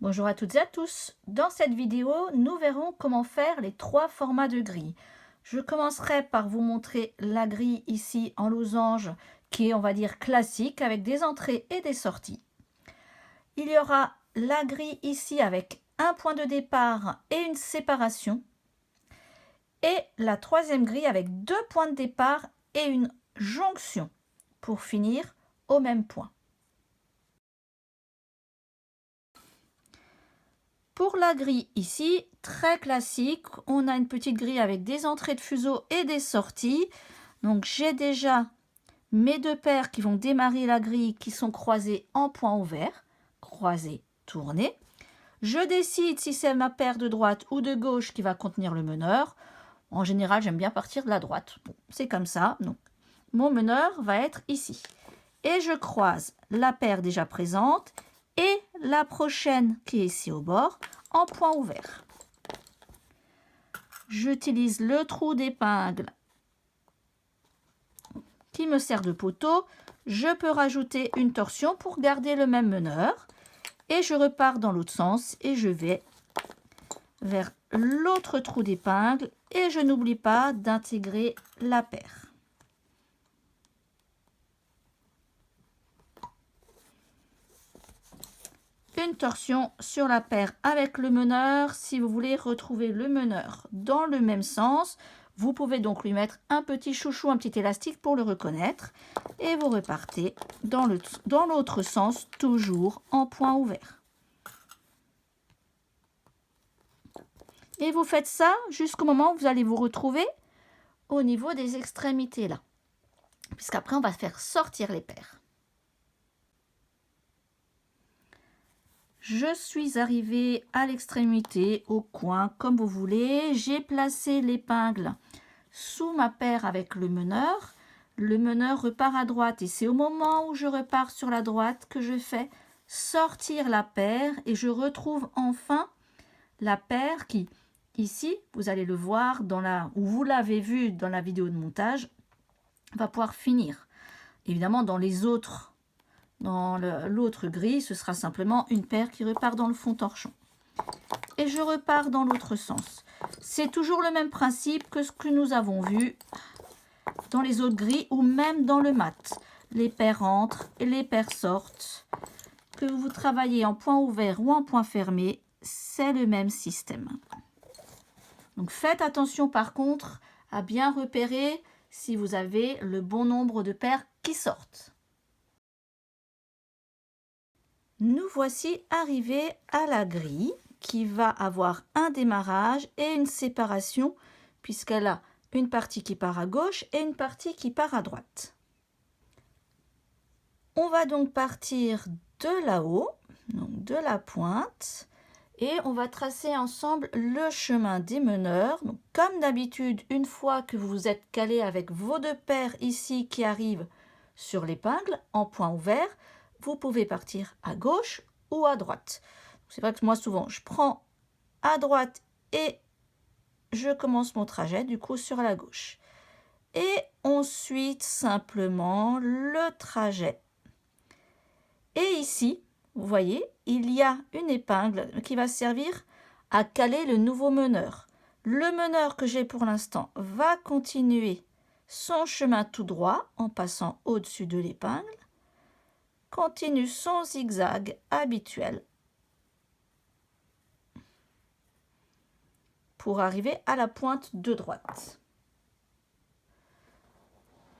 Bonjour à toutes et à tous. Dans cette vidéo, nous verrons comment faire les trois formats de grille. Je commencerai par vous montrer la grille ici en losange qui est, on va dire, classique avec des entrées et des sorties. Il y aura la grille ici avec un point de départ et une séparation. Et la troisième grille avec deux points de départ et une jonction pour finir au même point. Pour la grille ici, très classique, on a une petite grille avec des entrées de fuseau et des sorties. Donc j'ai déjà mes deux paires qui vont démarrer la grille qui sont croisées en point ouvert, croisées, tournées. Je décide si c'est ma paire de droite ou de gauche qui va contenir le meneur. En général, j'aime bien partir de la droite. Bon, c'est comme ça. Donc, mon meneur va être ici. Et je croise la paire déjà présente et la prochaine qui est ici au bord en point ouvert. J'utilise le trou d'épingle qui me sert de poteau. Je peux rajouter une torsion pour garder le même meneur et je repars dans l'autre sens et je vais vers l'autre trou d'épingle et je n'oublie pas d'intégrer la paire. Une torsion sur la paire avec le meneur. Si vous voulez retrouver le meneur dans le même sens, vous pouvez donc lui mettre un petit chouchou, un petit élastique pour le reconnaître. Et vous repartez dans l'autre sens, toujours en point ouvert. Et vous faites ça jusqu'au moment où vous allez vous retrouver au niveau des extrémités là. Puisqu'après, on va faire sortir les paires. Je suis arrivée à l'extrémité, au coin, comme vous voulez. J'ai placé l'épingle sous ma paire avec le meneur. Le meneur repart à droite et c'est au moment où je repars sur la droite que je fais sortir la paire et je retrouve enfin la paire qui, ici, vous allez le voir, ou vous l'avez vu dans la vidéo de montage, va pouvoir finir. Évidemment, dans l'autre grille, ce sera simplement une paire qui repart dans le fond torchon. Et je repars dans l'autre sens. C'est toujours le même principe que ce que nous avons vu dans les autres grilles ou même dans le mat. Les paires entrent et les paires sortent. Que vous travaillez en point ouvert ou en point fermé, c'est le même système. Donc faites attention par contre à bien repérer si vous avez le bon nombre de paires qui sortent. Nous voici arrivés à la grille qui va avoir un démarrage et une séparation puisqu'elle a une partie qui part à gauche et une partie qui part à droite. On va donc partir de là-haut, donc de la pointe, et on va tracer ensemble le chemin des meneurs. Donc, comme d'habitude, une fois que vous vous êtes calé avec vos deux paires ici qui arrivent sur l'épingle en point ouvert, vous pouvez partir à gauche ou à droite. C'est vrai que moi souvent je prends à droite et je commence mon trajet du coup sur la gauche. Et ensuite simplement le trajet. Et ici, vous voyez, il y a une épingle qui va servir à caler le nouveau meneur. Le meneur que j'ai pour l'instant va continuer son chemin tout droit en passant au-dessus de l'épingle. Continue son zigzag habituel pour arriver à la pointe de droite.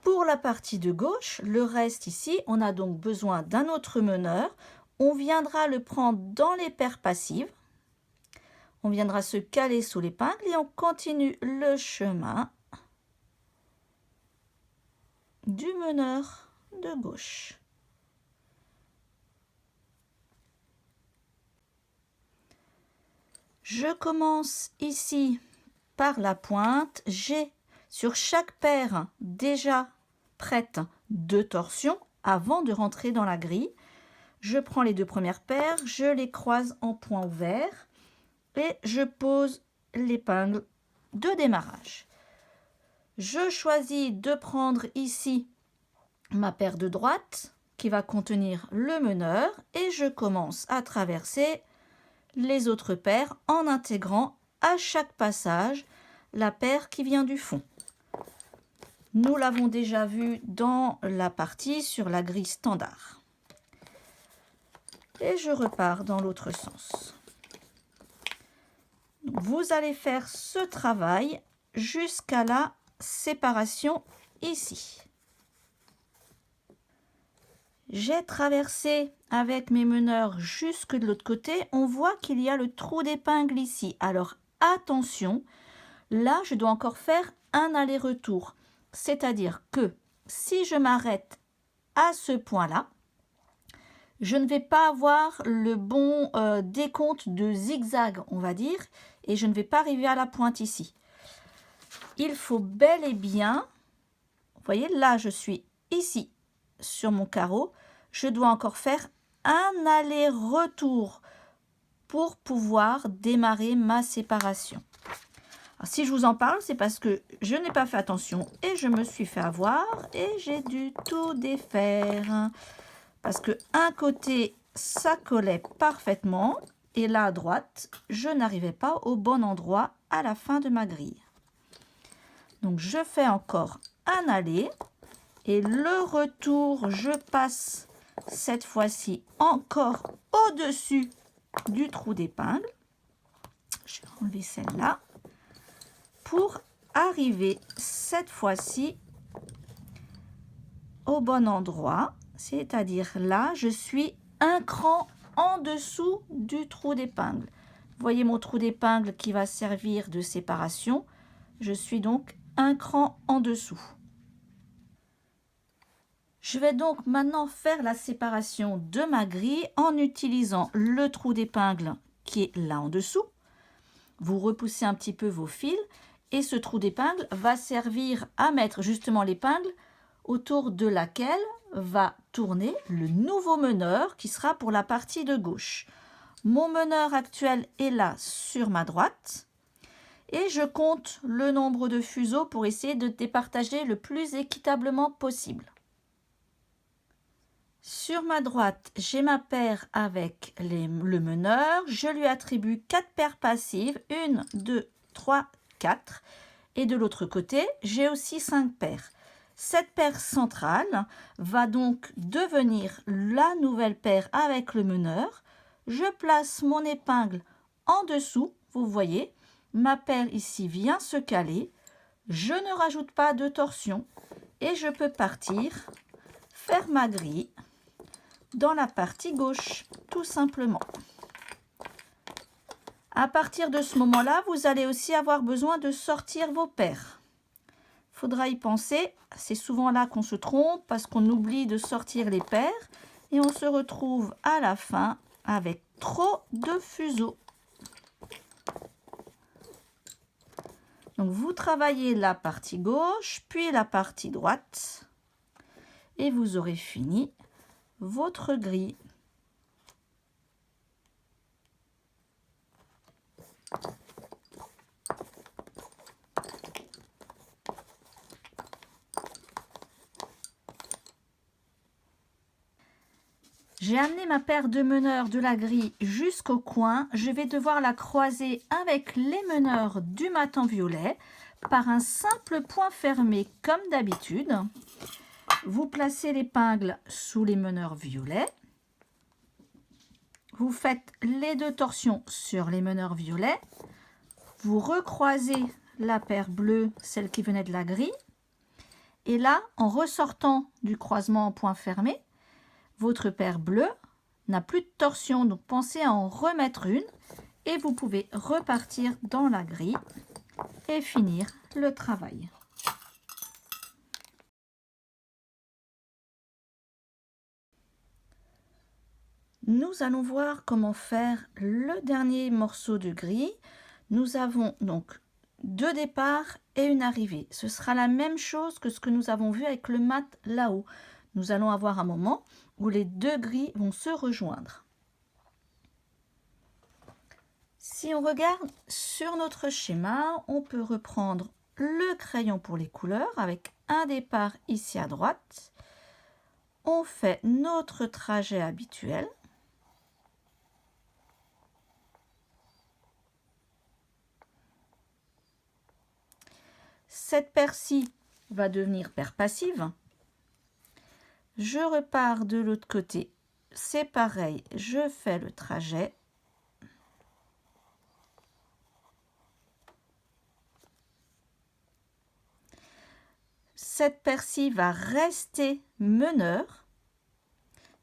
Pour la partie de gauche, le reste ici, on a donc besoin d'un autre meneur. On viendra le prendre dans les paires passives. On viendra se caler sous l'épingle et on continue le chemin du meneur de gauche. Je commence ici par la pointe. J'ai sur chaque paire déjà prête deux torsions avant de rentrer dans la grille. Je prends les deux premières paires, je les croise en point ouvert et je pose l'épingle de démarrage. Je choisis de prendre ici ma paire de droite qui va contenir le meneur et je commence à traverser les autres paires en intégrant à chaque passage la paire qui vient du fond. Nous l'avons déjà vu dans la partie sur la grille standard. Et je repars dans l'autre sens. Vous allez faire ce travail jusqu'à la séparation ici. J'ai traversé avec mes meneurs jusque de l'autre côté. On voit qu'il y a le trou d'épingle ici. Alors attention, là je dois encore faire un aller-retour. C'est-à-dire que si je m'arrête à ce point-là, je ne vais pas avoir le bon décompte de zigzag, on va dire, et je ne vais pas arriver à la pointe ici. Il faut bel et bien, vous voyez, là je suis ici sur mon carreau, je dois encore faire un aller-retour pour pouvoir démarrer ma séparation. Alors, si je vous en parle, c'est parce que je n'ai pas fait attention et je me suis fait avoir et j'ai dû tout défaire. Parce que un côté, ça collait parfaitement et là à droite, je n'arrivais pas au bon endroit à la fin de ma grille. Donc, je fais encore un aller et le retour, je passe cette fois-ci encore au-dessus du trou d'épingle. Je vais enlever celle-là pour arriver cette fois-ci au bon endroit. C'est-à-dire là, je suis un cran en dessous du trou d'épingle. Vous voyez mon trou d'épingle qui va servir de séparation. Je suis donc un cran en dessous. Je vais donc maintenant faire la séparation de ma grille en utilisant le trou d'épingle qui est là en dessous. Vous repoussez un petit peu vos fils et ce trou d'épingle va servir à mettre justement l'épingle autour de laquelle va tourner le nouveau meneur qui sera pour la partie de gauche. Mon meneur actuel est là sur ma droite et je compte le nombre de fuseaux pour essayer de départager le plus équitablement possible. Sur ma droite, j'ai ma paire avec le meneur. Je lui attribue 4 paires passives. 1, 2, 3, 4. Et de l'autre côté, j'ai aussi 5 paires. Cette paire centrale va donc devenir la nouvelle paire avec le meneur. Je place mon épingle en dessous. Vous voyez, ma paire ici vient se caler. Je ne rajoute pas de torsion et je peux partir faire ma grille dans la partie gauche, tout simplement. À partir de ce moment-là, vous allez aussi avoir besoin de sortir vos paires. Il faudra y penser, c'est souvent là qu'on se trompe parce qu'on oublie de sortir les paires et on se retrouve à la fin avec trop de fuseaux. Donc vous travaillez la partie gauche, puis la partie droite et vous aurez fini votre grille. J'ai amené ma paire de meneurs de la grille jusqu'au coin. Je vais devoir la croiser avec les meneurs du matin violet par un simple point fermé comme d'habitude. Vous placez l'épingle sous les meneurs violets. Vous faites les 2 torsions sur les meneurs violets. Vous recroisez la paire bleue, celle qui venait de la grille. Et là, en ressortant du croisement en point fermé, votre paire bleue n'a plus de torsion. Donc, pensez à en remettre une. Et vous pouvez repartir dans la grille et finir le travail. Nous allons voir comment faire le dernier morceau de grille. Nous avons donc 2 départs et une arrivée. Ce sera la même chose que ce que nous avons vu avec le mat là-haut. Nous allons avoir un moment où les 2 grilles vont se rejoindre. Si on regarde sur notre schéma, on peut reprendre le crayon pour les couleurs avec un départ ici à droite. On fait notre trajet habituel. cette paire-ci va devenir paire passive. Je repars de l'autre côté, c'est pareil, je fais le trajet. Cette paire-ci va rester meneur,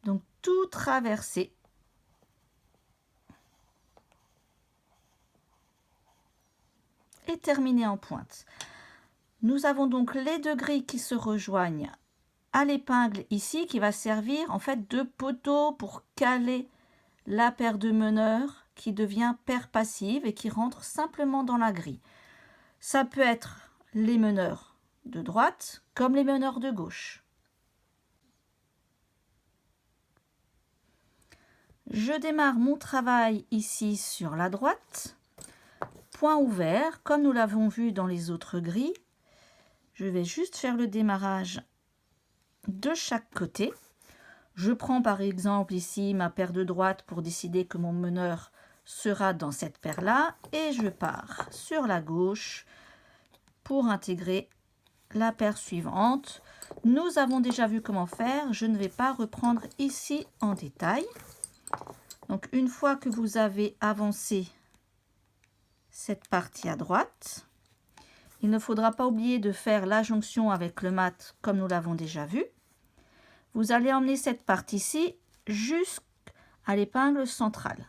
donc tout traverser. Et terminer en pointe. Nous avons donc les deux grilles qui se rejoignent à l'épingle ici, qui va servir en fait de poteau pour caler la paire de meneurs qui devient paire passive et qui rentre simplement dans la grille. Ça peut être les meneurs de droite comme les meneurs de gauche. Je démarre mon travail ici sur la droite. Point ouvert, comme nous l'avons vu dans les autres grilles. Je vais juste faire le démarrage de chaque côté. Je prends par exemple ici ma paire de droite pour décider que mon meneur sera dans cette paire-là et je pars sur la gauche pour intégrer la paire suivante. Nous avons déjà vu comment faire, je ne vais pas reprendre ici en détail. Donc une fois que vous avez avancé cette partie à droite, il ne faudra pas oublier de faire la jonction avec le mat comme nous l'avons déjà vu. Vous allez emmener cette partie-ci jusqu'à l'épingle centrale.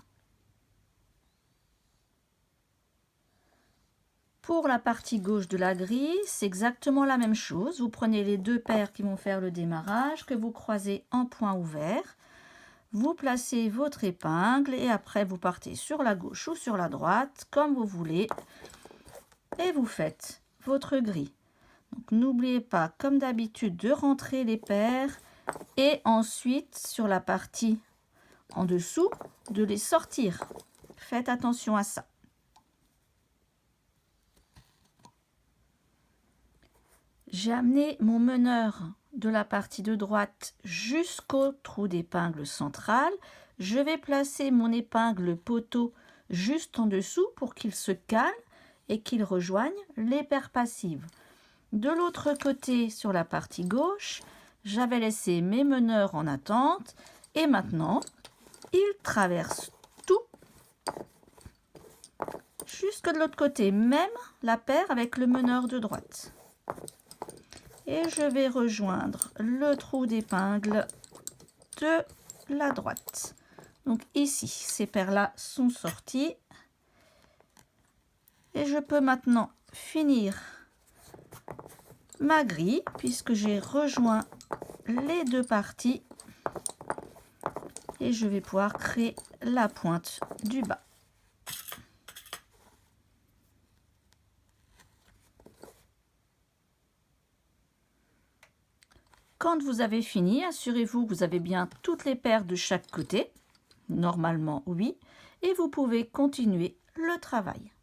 Pour la partie gauche de la grille, c'est exactement la même chose. Vous prenez les deux paires qui vont faire le démarrage, que vous croisez en point ouvert. Vous placez votre épingle et après vous partez sur la gauche ou sur la droite, comme vous voulez. Et vous faites votre grille. Donc n'oubliez pas, comme d'habitude, de rentrer les paires et ensuite sur la partie en dessous, de les sortir. Faites attention à ça. J'ai amené mon meneur de la partie de droite jusqu'au trou d'épingle central. Je vais placer mon épingle poteau juste en dessous pour qu'il se cale et qu'il rejoigne les paires passives. De l'autre côté, sur la partie gauche, j'avais laissé mes meneurs en attente et maintenant, ils traversent tout jusque de l'autre côté, même la paire avec le meneur de droite. Et je vais rejoindre le trou d'épingle de la droite. Donc ici, ces paires-là sont sorties. Et je peux maintenant finir ma grille puisque j'ai rejoint les deux parties. Et je vais pouvoir créer la pointe du bas. Quand vous avez fini, assurez-vous que vous avez bien toutes les paires de chaque côté. Normalement, oui. Et vous pouvez continuer le travail.